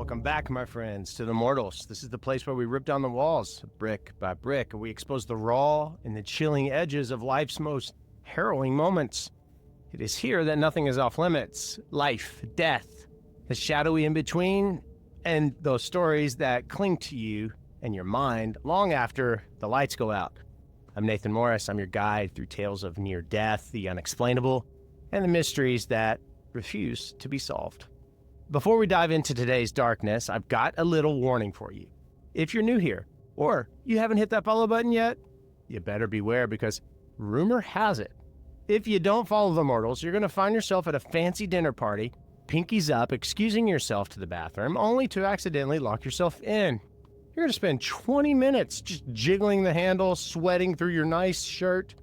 Welcome back, my friends, to the Mortals. This is the place where we rip down the walls, brick by brick, and we expose the raw and the chilling edges of life's most harrowing moments. It is here that nothing is off limits. Life, death, the shadowy in-between, and those stories that cling to you and your mind long after the lights go out. I'm Nathan Morris. I'm your guide through tales of near death, the unexplainable, and the mysteries that refuse to be solved. Before we dive into today's darkness, I've got a little warning for you. If you're new here, or you haven't hit that follow button yet, you better beware, because rumor has it, if you don't follow the Mortals, you're going to find yourself at a fancy dinner party, pinkies up, excusing yourself to the bathroom, only to accidentally lock yourself in. You're going to spend 20 minutes just jiggling the handle, sweating through your nice shirt,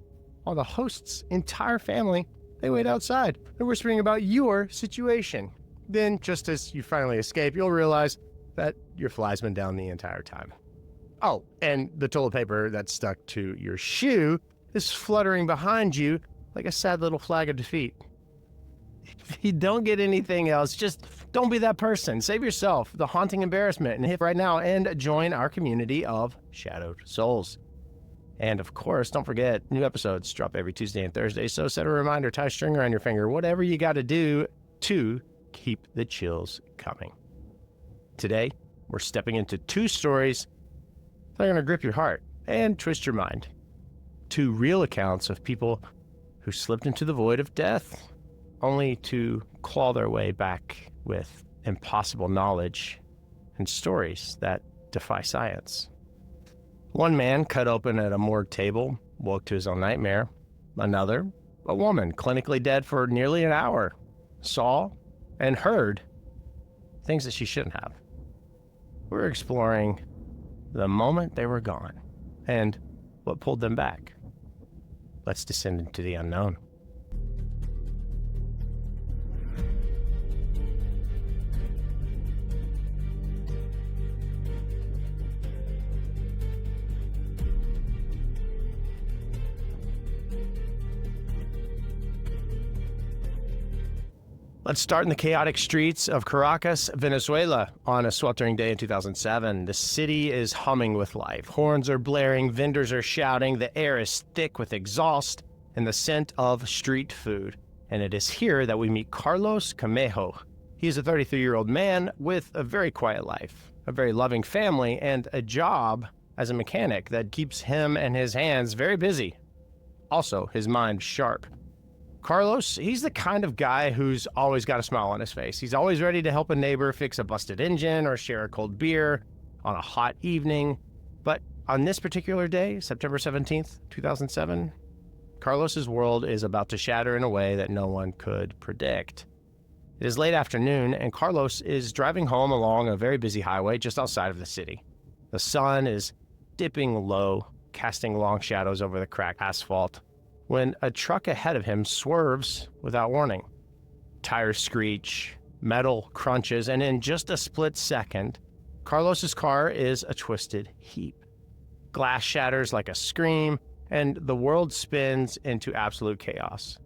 while the host's entire family, they wait outside and whispering about your situation. Then, just as you finally escape, you'll realize that your fly's been down the entire time. Oh, and the toilet paper that's stuck to your shoe is fluttering behind you like a sad little flag of defeat. If you don't get anything else, just don't be that person. Save yourself the haunting embarrassment and hit right now and join our community of shadowed souls. And of course, don't forget, new episodes drop every Tuesday and Thursday, so set a reminder, tie a string around your finger, whatever you got to do to keep the chills coming. Today, we're stepping into two stories that are going to grip your heart and twist your mind. Two real accounts of people who slipped into the void of death, only to claw their way back with impossible knowledge and stories that defy science. One man cut open at a morgue table, woke to his own nightmare. Another, a woman clinically dead for nearly an hour, saw and heard things that she shouldn't have. We're exploring the moment they were gone and what pulled them back. Let's descend into the unknown. Let's start in the chaotic streets of Caracas, Venezuela, on a sweltering day in 2007. The city is humming with life. Horns are blaring, vendors are shouting, the air is thick with exhaust and the scent of street food. And it is here that we meet Carlos Camejo. He is a 33-year-old man with a very quiet life, a very loving family, and a job as a mechanic that keeps him and his hands very busy. Also, his mind sharp. Carlos, he's the kind of guy who's always got a smile on his face. He's always ready to help a neighbor fix a busted engine or share a cold beer on a hot evening. But on this particular day, September 17th, 2007, Carlos's world is about to shatter in a way that no one could predict. It is late afternoon, and Carlos is driving home along a very busy highway just outside of the city. The sun is dipping low, casting long shadows over the cracked asphalt, when a truck ahead of him swerves without warning. Tires screech, metal crunches, and in just a split second, Carlos's car is a twisted heap. Glass shatters like a scream, and the world spins into absolute chaos.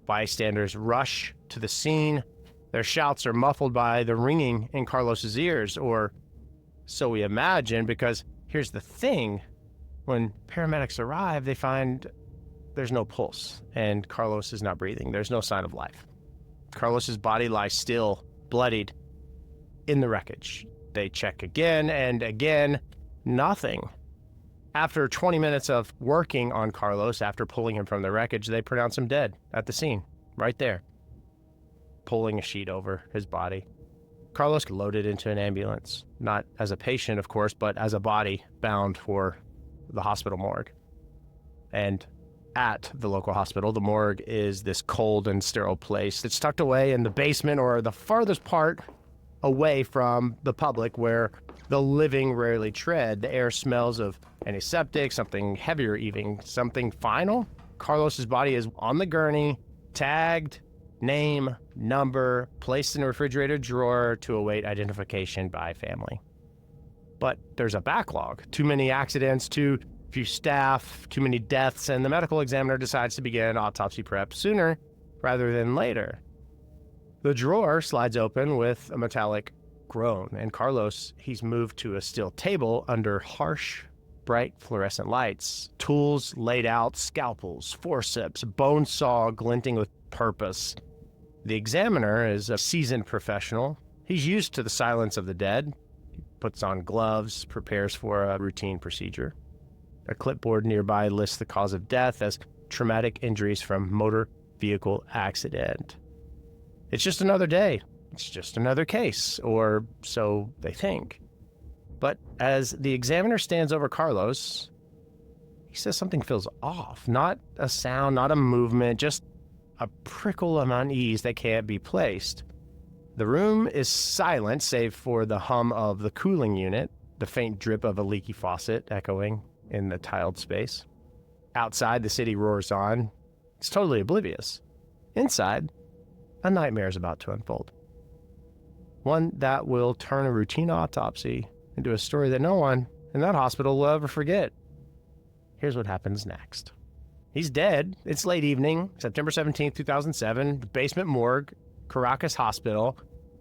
Bystanders rush to the scene. Their shouts are muffled by the ringing in Carlos's ears, or so we imagine, because here's the thing. When paramedics arrive, they find there's no pulse, and Carlos is not breathing. There's no sign of life. Carlos's body lies still, bloodied, in the wreckage. They check again and again, nothing. After 20 minutes of working on Carlos, after pulling him from the wreckage, they pronounce him dead at the scene, right there, pulling a sheet over his body. Carlos loaded into an ambulance, not as a patient, of course, but as a body bound for the hospital morgue. And at the local hospital, the morgue is this cold and sterile place. It's tucked away in the basement, or the farthest part away from the public, where the living rarely tread. The air smells of antiseptic, something heavier even, something final. Carlos's body is on the gurney, tagged, name, number, placed in a refrigerator drawer to await identification by family. But there's a backlog. Too many accidents, too few staff, too many deaths, and the medical examiner decides to begin autopsy prep sooner rather than later. The drawer slides open with a metallic grown, and Carlos, he's moved to a steel table under harsh, bright fluorescent lights, tools laid out, scalpels, forceps, bone saw glinting with purpose. The examiner is a seasoned professional. He's used to the silence of the dead. He puts on gloves, prepares for a routine procedure. A clipboard nearby lists the cause of death as traumatic injuries from motor vehicle accident. It's just another day. It's just another case, or so they think. But as the examiner stands over Carlos, he says something feels off. Not a sound, not a movement, just a prickle of unease that can't be placed. The room is silent, save for the hum of the cooling unit, the faint drip of a leaky faucet echoing in the tiled space. Outside, the city roars on. It's totally oblivious. Inside, a nightmare is about to unfold. One that will turn a routine autopsy into a story that no one in that hospital will ever forget. Here's what happens next. He's dead. It's late evening, September 17th, 2007, the basement morgue, Caracas Hospital.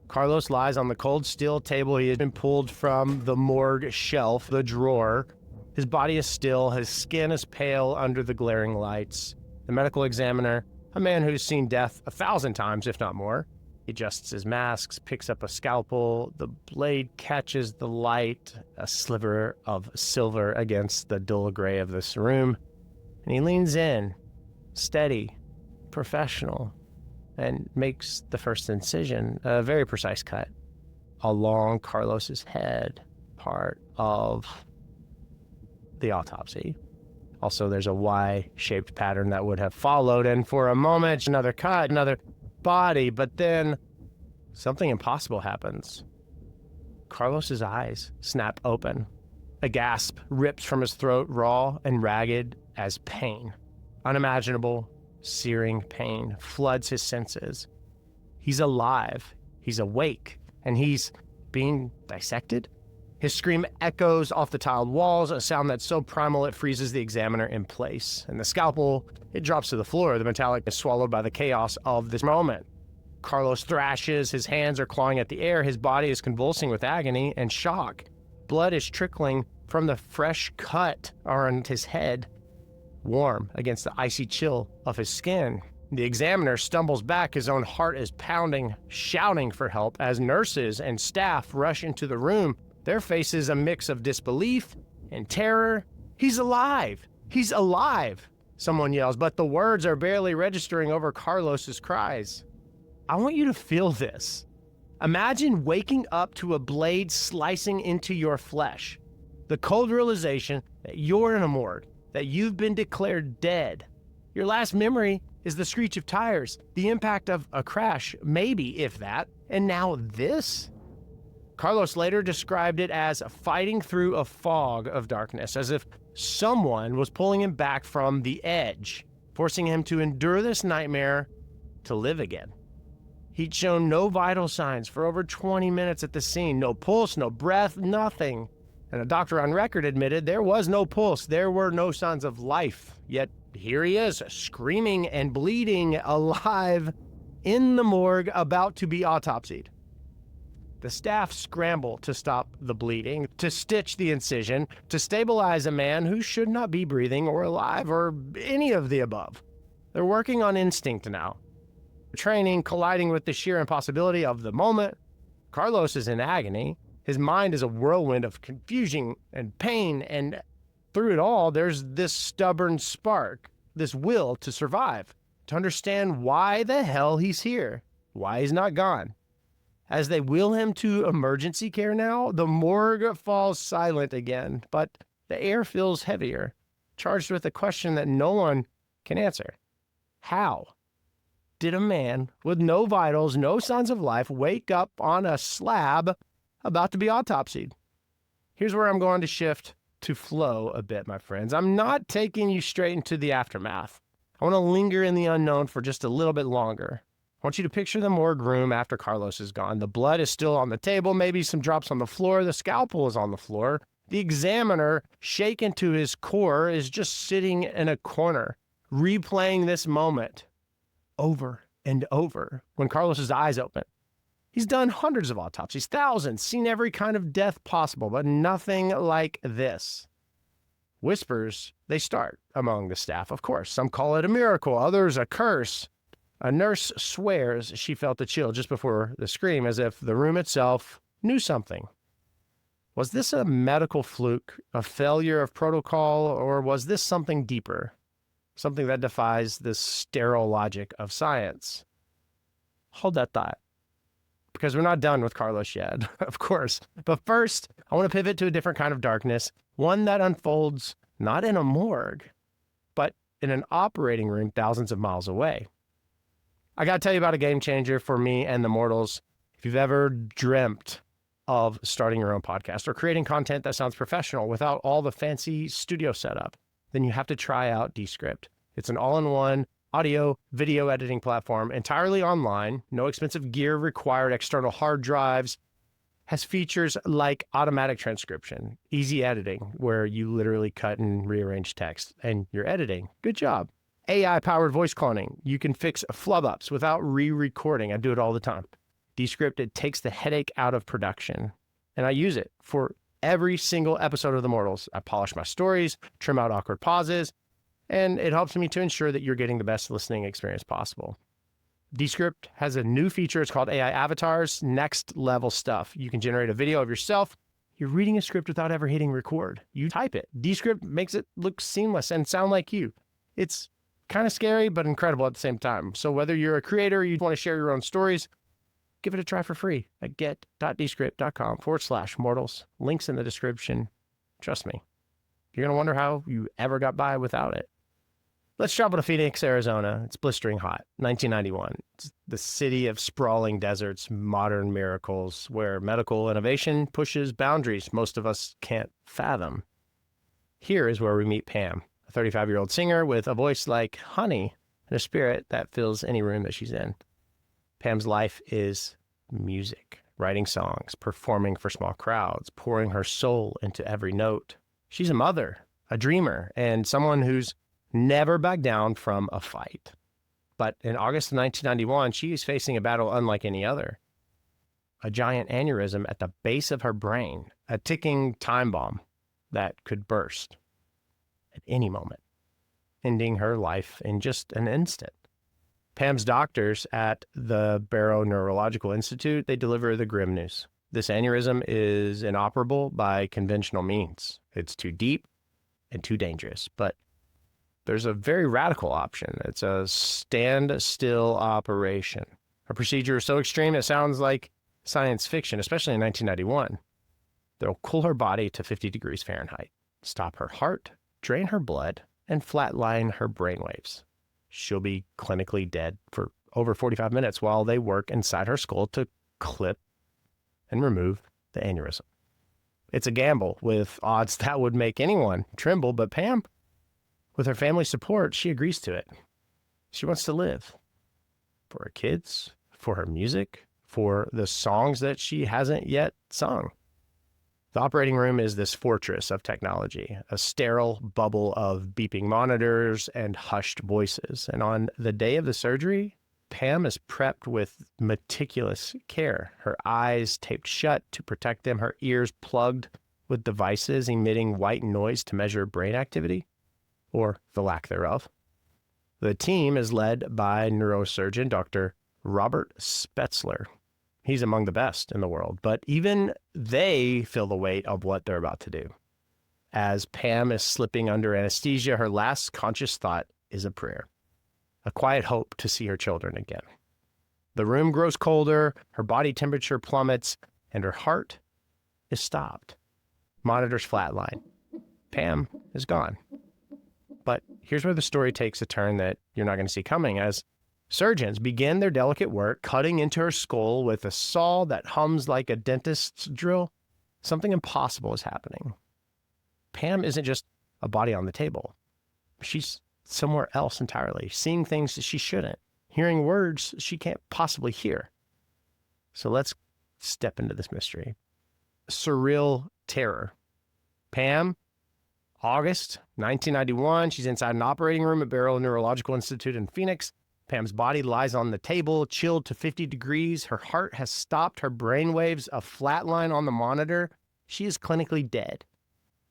Carlos lies on the cold steel table. He had been pulled from the morgue shelf, the drawer. His body is still. His skin is pale under the glaring lights. The medical examiner, a man who's seen death 1,000 times, if not more, he adjusts his masks, picks up a scalpel. The blade catches the light, a sliver of silver against the dull gray of this room. And he leans in, steady, professional, and makes the first incision, a very precise cut, along Carlos's head, part of the autopsy. Also, there's a Y-shaped pattern that would have followed, and for a moment, another cut, another body, but then something impossible happens. Carlos's eyes snap open. A gasp rips from his throat, raw and ragged as pain. Unimaginable, searing pain floods his senses. He's alive, he's awake, and he's being dissected? His scream echoes off the tiled walls, a sound that's so primal it freezes the examiner in place. And the scalpel, it drops to the floor. The metallic is swallowed by the chaos of this moment. Carlos thrashes, his hands are clawing at the air, his body is convulsing with agony and shock. Blood is trickling from the fresh cut around his head, warm against the icy chill of his skin. The examiner stumbles back, his own heart is pounding, shouting for help as nurses and staff rush into the room. Their faces a mix of disbelief and terror. "He's alive! He's alive!" someone yells, but the words are barely registering over Carlos's cries. I want you to feel this. Imagine waking up to a blade slicing into your flesh. The cold realization that you're in a morgue, that you've been declared dead. Your last memory is the screech of tires, the impact of a crash, maybe, if that, and now this? Carlos later described it as fighting through a fog of darkness, as if someone was pulling him back from the edge, forcing him to endure this nightmare to live again. He'd shown no vital signs for over 20 minutes at the scene, no pulse, no breath, nothing. And a doctor on record admitted there was no pulse, there were no signs of life. Yet here he is, screaming and bleeding, alive, in the morgue, about to be autopsied. The staff scramble to stop the bleeding, to stitch the incision, to stabilize a man who should not be breathing or alive or any of the above. They're working on instinct now. Training colliding with the sheer impossibility of the moment. Carlos is in agony. His mind is a whirlwind of confusion and pain, and through it all, there's this stubborn spark, this will to survive, to understand why the hell he's here, why he's not gone. As they wheel him to emergency care now, the morgue falls silent again, but the air feels heavier, charged with a question that no one can answer. How did a man with no vitals, no signs of life, wake up on a slab about to be autopsied? Here's where I'm going to shift to flow a bit, my friends. I'm not taking you straight into the aftermath. I want to linger in the unknown for just a little bit longer. I want you to picture the morgue room after Carlos is gone. The blood is still on the table, maybe some drops on the floor. The scalpel is on the floor. The examiner, shaken to his core, is just sitting in a corner, replaying this moment over and over when Carlos's eyes open. He's done hundreds of autopsies, thousands, seen every kind of death possible, but nothing like this. Whispers, they start among the staff, of course. Some call it a miracle, others a curse. A nurse swears she felt a chill just before the scream, as if the room itself knew something. Was this a medical fluke, a failure of protocol, or was this something deeper? Something that defies the sterile logic of science? Hold that thought, because we're not done with Carlos yet, of course. But first, I want to pivot to a different kind of darkness, one that unfolds not in a morgue, but in an operating room thousands of miles away. I got to tell you about a game changer for me and the mortals. If you've ever dreamt of starting your own podcast or creating content that sounds professional without all the fancy studio setup, then you have to try out Descript. It's an all-in-one audio, video editing platform, entirely online, no expensive gear required, external hard drives, has features like automatic transcription, easy editing, where you literally cut and rearrange text, and you're editing. Good job. AI-powered voice cloning. You can fix flub-ups without re-recording. I do it all the time. Descript, it takes the headache out of production, and I use it for every single episode of The Mortals. I polish my stories, trim out awkward pauses, and it helps me to ensure that you're getting the best listening experience possible. Descript has a new feature. It's called AI Avatars. Next level stuff. You can generate a video of yourself. You're reading a script without ever hitting record. You type it. Descript makes it look seamless and sound like you. It's kind of scary, but incredible at the same time. So whether you're a creator or you want to share your own stories, give it a try for free at get.descript.com/mortals. Links in the description. Trust me, you're going to wonder how you ever got by without it. Let's travel to Phoenix, Arizona. It's blistering hot. 1991. It's the city of sprawling deserts, modern miracles, where medical innovation pushes boundaries most of us can't fathom. Here is where we meet Pam, a 35-year-old singer with a voice like honey and a spirit that fills any room that she's in. Pam's life is music, writing songs, performing for small crowds, pouring her soul into every note. She's a mother, a dreamer, and someone who's never backed down from a fight. But in August of 1991, she is facing a battle unlike any other. A giant aneurysm at the base of her brain, a ticking time bomb that could burst at any moment, ending her life in just an instant. Pam's doctors at the Barrow Neurological Institute, they deliver the grim news. This aneurysm is inoperable by conventional means. It's too deep and too dangerous, but there's a very radical option. It's a stand-still operation. A procedure so extreme it sounds like science fiction, especially in 1991. They'll cool her body to 50 degrees Fahrenheit, stop her heart, drain her blood, and flatline her brainwaves. She'll be clinically dead for over 45 minutes while they work inside her skull to clip and remove the aneurysm. It's a gamble with odds that would make anyone tremble, but Pam, with her family's support, she agrees to it. She wants to live. For her kids, for her music, for the songs that she hasn't yet sung. The operating room is this fortress of technology, a sterile bubble of beeping monitors and hushed voices. And on the day of the surgery, Pam is prepped with meticulous care. Her eyes taped shut to protect them, her ears plugged with devices emitting white noise to measure brain activity, or the lack thereof. The team is led by neurosurgeon Dr. Robert Spetzler. He's among the best in the world, but even they feel the weight of what they're about to do. As Pam is slipping under anesthesia, her last conscious thought is a prayer, a quiet hope to see her children again. The room grows colder, her body temperature plummets, and her heart is stopped. Monitors flatline. Pam is gone. But here's where the story takes a turn that you're not going to see coming. As surgeons begin their delicate work, cutting into her skull with a saw that hums like a dentist's drill, something impossible is happening. Pam isn't just a body on the table. She's somewhere else entirely, seeing things that she shouldn't, hearing words she can't possibly hear. So let's step into this mystery. Surreal terror. Pam, August 1991, she's inside an operating room at Barrow Neurological Institute in Phoenix. Pam's body lies on the table, chilled to 50 degrees. Her heart has stopped. Her brainwaves a flatline on the monitor. She is clinically dead.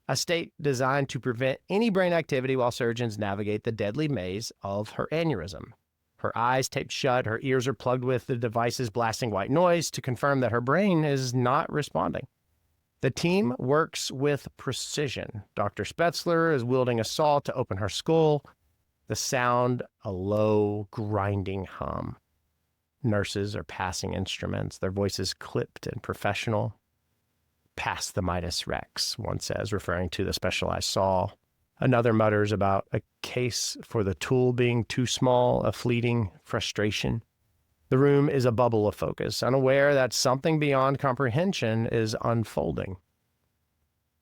A state designed to prevent any brain activity while surgeons navigate the deadly maze of her aneurysm. Her eyes taped shut, her ears are plugged with the devices blasting white noise to confirm that her brain is not responding. The team works with precision. Dr. Spetzler is wielding a saw to open her skull. The sound, a low, grinding hum. Nurses are passing instruments, their voices clipped and professional. Past the Midas Rex, one says, referring to the specialized saw. Another mutters about a case for the tool being too small, a fleeting frustration. The room is a bubble of focus, unaware that something beyond comprehension is unfolding.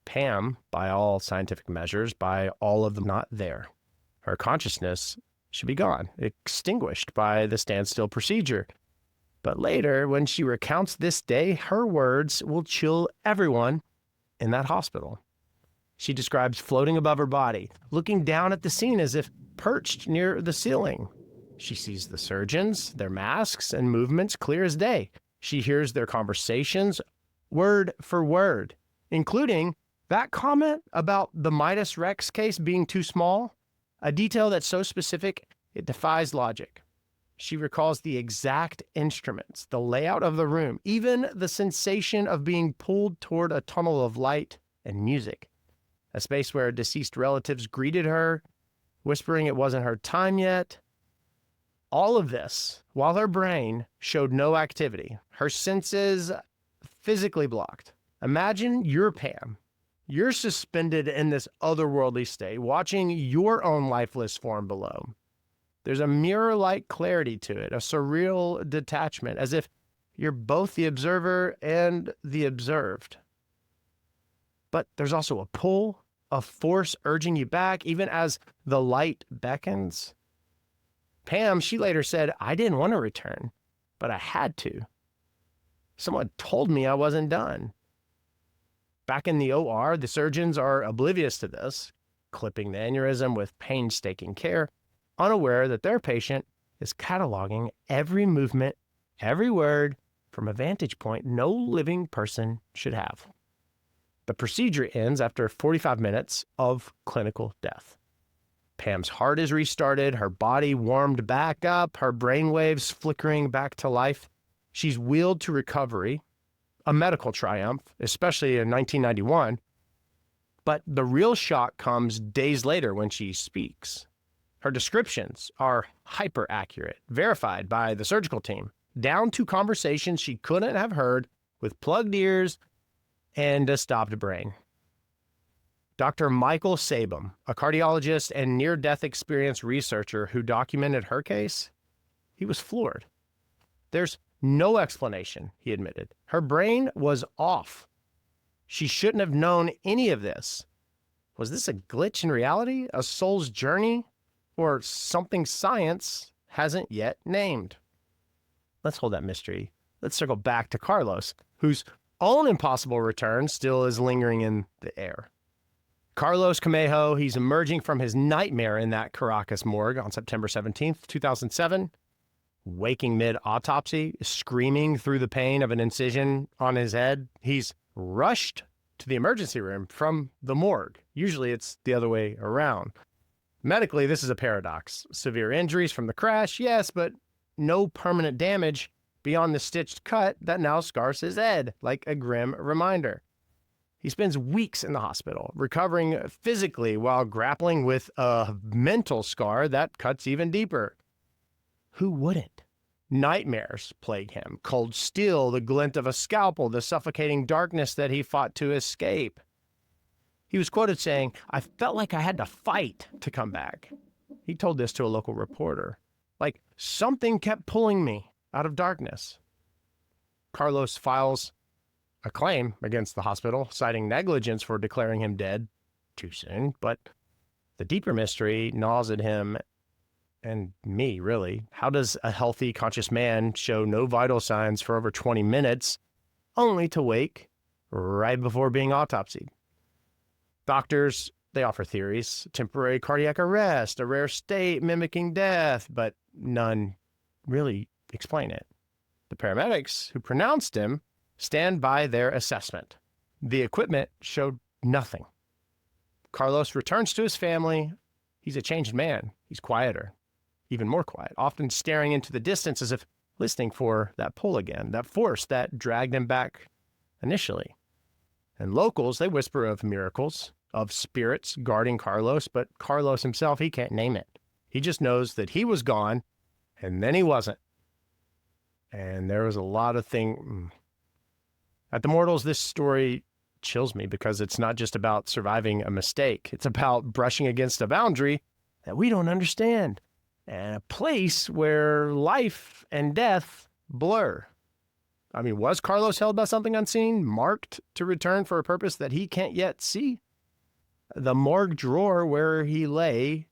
Pam, by all scientific measures, by all of them, not there. Her consciousness should be gone, extinguished by the standstill procedure. But later, when she recounts this day, her words will chill everyone in that hospital. She describes floating above her body, looking down at the scene as if perched near the ceiling. She sees the surgeons, their masks and movements clear as day. She hears their conversations word for word, including that comment about the Midas Rex case being too small, a detail that's so specific it defies logic. She recalls the exact instruments, the layout of the room, even the sensation of being pulled toward a tunnel of light and music, a space where deceased relatives greeted her, whispering it wasn't her time yet. All of this while her brain showed no activity, her senses physically blocked. Imagine you're Pam. You're suspended in this otherworldly state, watching your own lifeless form below. There's a mirror-like clarity to it, a surreal detachment, as if you're both the observer and the observed. But there's also a pull, a force urging you back, even as the light beckons. Pam, she later said, I didn't want to return, but I had to. Someone told me I wasn't done. Back in the OR, the surgeons are oblivious to this, clipping the aneurysm with painstaking care, unaware that their patient is cataloging every movement, every word, from a vantage point no living person should have. The procedure ends after 45 minutes of clinical death. Pam's heart is restarted, her body warmed back up, her brainwaves flickering back to life. She's wheeled to recovery, a medical triumph, especially in 1991. But the real shock comes days later when she speaks. Her descriptions are hyper-accurate, verified by the surgical team, down to conversations she couldn't have heard with plugged ears and a stopped brain. Dr. Michael Sabum, a cardiologist and near-death experience researcher who documented her case, he was floored. There's no explanation, he admitted. Her brain was off. She shouldn't have known any of this. Was this a glitch in reality, a soul's journey, or something science hasn't yet named? Let's hold that mystery. Let's circle back to Carlos, whose own impossible return still is lingering in the air. Carlos Camejo, he's emerging from his nightmare in that Caracas morgue on September 17th, 2007, waking mid-autopsy, screaming through the pain of an incision on his head. He's rushed to the emergency room from the morgue. Usually it's the other way around. Medically, this is a paradox. Severe injuries from the crash, yes, but no permanent damage beyond the stitched cut that now scars his head, like a grim reminder. He spends weeks in the hospital, recovering physically while grappling with a mental scar that cuts even deeper. Who wouldn't? Nightmares plague him. Cold steel, the glint of a scalpel, the suffocating darkness that he fought to escape. He was quoted saying, "I felt like I had to fight to come back." He told this to a local reporter. Like something kept pulling me out of darkness. Carlos files a claim against the hospital, citing negligence for declaring him dead too soon. But the deeper mystery gnaws at him and me, really. How does a healthy, conscious man show no vital signs for over 20 minutes, only to wake right before being autopsied? Doctors They offer theories: temporary cardiac arrest, a rare state mimicking death, but none really explain it. The paramedics who pronounced him stand by their assessment. The equipment showed nothing. Carlos returns to his family. He's a changed man. He's quieter, even more quiet, often staring into the distance as if listening for that pull again, that force that dragged him back initially. And locals, they whisper of miracles, of spirits guarding Carlos, but Carlos himself, he can't name it. He just knows that he was gone, and then he wasn't. And there was a lot of things. At the Mortals, this story chills me because it's not just about surviving a mistake. It's about brushing against a boundary that we don't understand, and a place where life and death blur. I mean, was Carlos held by something unseen, marked to return for a purpose that he can't yet see? The morgue drawer where he lay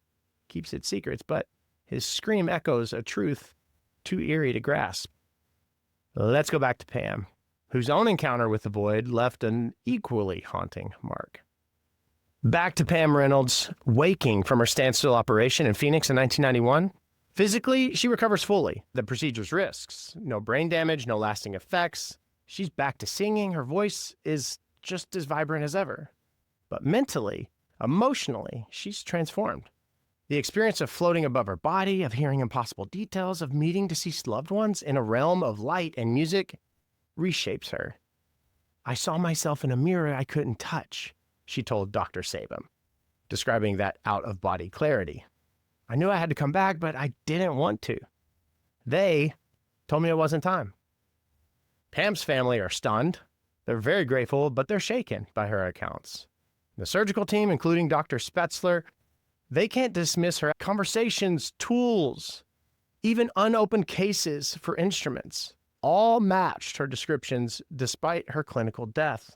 keeps its secrets, but his scream echoes a truth too eerie to grasp. Let's go back to Pam, whose own encounter with the void left an equally haunting mark. Back to Pam Reynolds, waking from her standstill operation in Phoenix in 1991. Physically, she recovers fully. The procedure's risks. No brain damage, no lasting effects. She's back to singing. Her voice is just as vibrant as ever. But mentally, emotionally, she's transformed. The experience of floating above her body, of hearing impossible details, of meeting deceased loved ones in a realm of light and music reshapes her. I saw myself in a mirror I couldn't touch, she told Dr. Sabum, describing that out-of-body clarity. I knew I had to come back, but I didn't want to. They told me it wasn't time. Pam's family are stunned. They're very grateful, but they're shaken by her accounts. The surgical team, including Dr. Spetzler, they can't dismiss her conversations, tools, even unopened cases for instruments, all matched her descriptions despite her clinical death.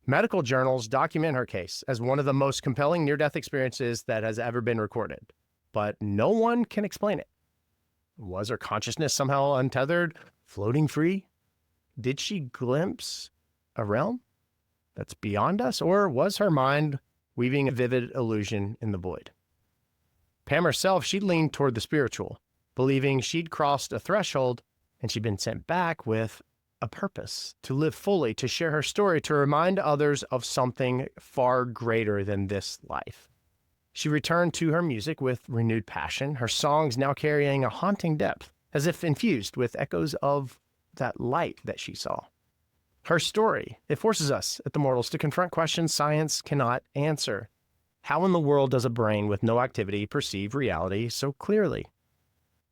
Medical journals document her case as one of the most compelling near-death experiences that has ever been recorded, but no one can explain it. Was her consciousness somehow untethered, floating free? Did she glimpse a realm that's beyond us, or was her mind weaving a vivid illusion in the void? Pam herself, she leaned toward the spiritual, believing she'd crossed a threshold and she'd been sent back with a purpose, to live fully, to share her story, to remind others of something far greater than this life. She returned to her music with renewed passion, her songs now carrying a haunting depth, as if infused with echoes of that light that she saw. Her story, it forces us at the Mortals to confront questions science cannot answer. How in the world does a brain with no activity perceive reality so clearly?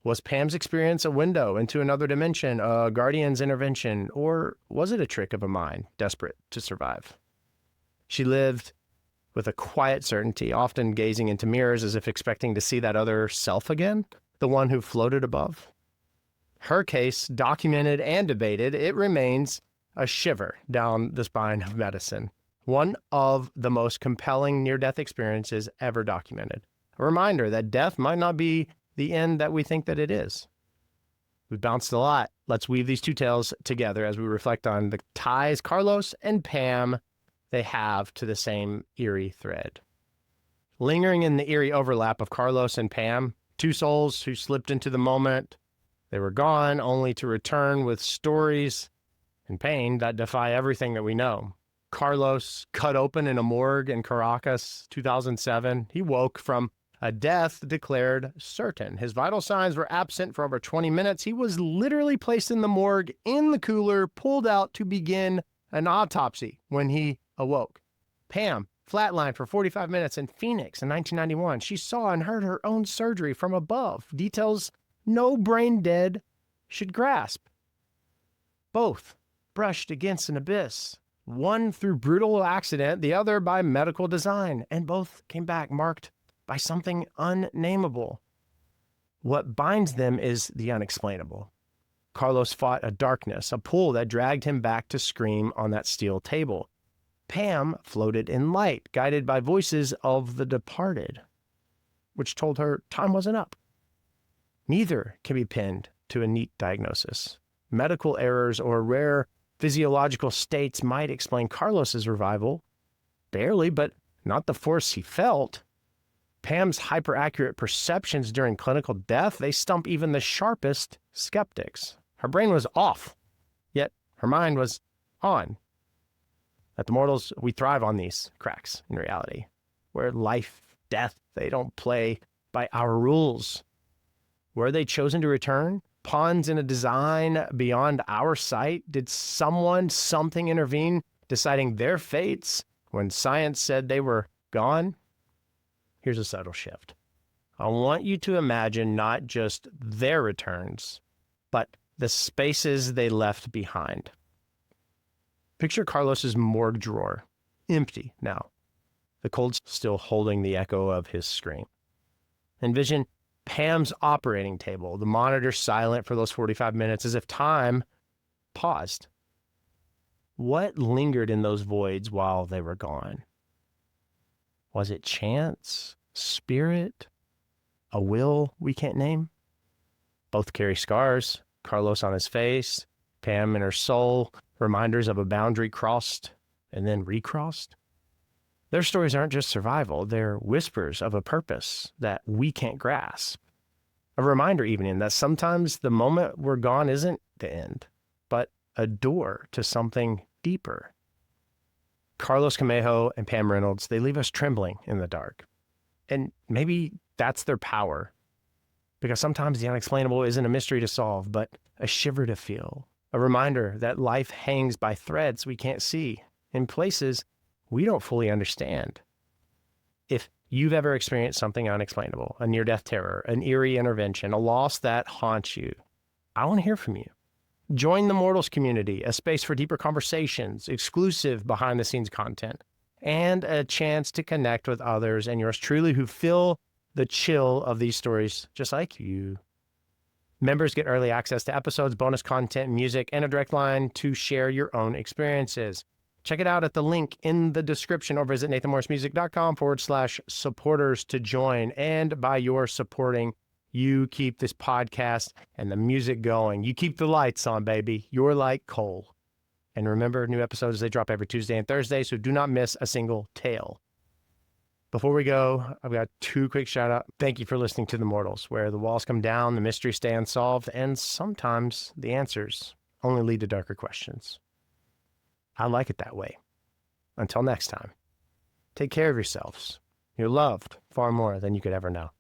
Was Pam's experience a window into another dimension, a guardian's intervention, or was it a trick of a mind desperate to survive? She lived with a quiet certainty, often gazing into mirrors as if expecting to see that other self again, the one who floated above. Her case, documented and debated, it remains a shiver down the spine of medicine. One of the most compelling near-death experiences ever documented. A reminder that death might not be the end that we think that it is. We've bounced a lot. Let's weave these two tales together as we reflect on the ties Carlos and Pam they have to the same eerie thread. Lingering in the eerie overlap of Carlos and Pam, two souls who slipped into the moment. They were gone, only to return with stories and pain that defy everything that we know. Carlos, cut open in a morgue in Caracas, 2007. He woke from a death declared certain. His vital signs were absent for over 20 minutes. He was literally placed in the morgue, in the cooler, pulled out to begin an autopsy when he awoke. Pam flatlined for 45 minutes in Phoenix in 1991. She saw and heard her own surgery from above, details no brain dead should grasp. Both brushed against an abyss, one through brutal accident, the other by medical design, and both came back marked by something unnameable. What binds them is the unexplainable. Carlos fought a darkness, a pull that dragged him back to scream on that steel table. Pam floated in light, guided by voices of the departed, which told her time wasn't up. Neither can be pinned to a neat diagnosis. Medical errors or rare physiological states might explain Carlos's revival, barely, but not the force he felt. Pam's hyper-accurate perceptions during clinical death, they stump even the sharpest skeptics. Her brain was off, yet her mind was on. At the Mortals, we thrive on these cracks in reality, where life, death, they don't play by our rules. Were they chosen to return? Pawns in a design beyond our sight? Did someone, something intervene, deciding their fates when science said they were gone? Here's a subtle shift. I want you to imagine not just their returns, but the spaces they left behind. Picture Carlos's morgue drawer, empty now, the cold still holding the echo of his scream. Envision Pam's operating table, the monitor silent for those 45 minutes as if time paused. What lingered in those voids while they were gone? Was it chance, spirit, a will we can't name? Both carry scars, Carlos on his face, Pam in her soul, reminders of a boundary crossed and then recrossed. Their stories aren't just survival, they're whispers of a purpose that we can't grasp. A reminder even that sometimes the moment we're gone isn't the end, but a door to something deeper. Carlos Camejo and Pam Reynolds, they leave us trembling in the dark. And maybe that's their power, because sometimes the unexplainable isn't a mystery to solve, but a shiver to feel, a reminder that life hangs by threads we can't see, in places we don't fully understand. If you've ever experienced something unexplainable, a near-death terror, an eerie intervention, a loss that haunts you, I want to hear from you. Join the Mortals community, a space for deeper conversations, exclusive behind-the-scenes content, and a chance to connect with others and yours truly who feel the chill of these stories just like you. Members get early access to episodes, bonus content, music, and a direct line to share your own experiences. Check it out at the link in the description or visit nathanmorrismusic.com/supporters to join. And by your supporting, you keep this podcast and the music going. You keep the lights on, baby. You're like coal. And remember, new episodes, they drop every Tuesday and Thursday, so do not miss a single tale. Before we go, I've got two quick shout-outs. Thank you for listening to The Mortals, where the walls come down, the mysteries stay unsolved, and sometimes the answers only lead to darker questions. I like it that way. Until next time, take care of yourselves. You're loved far more than you could ever know.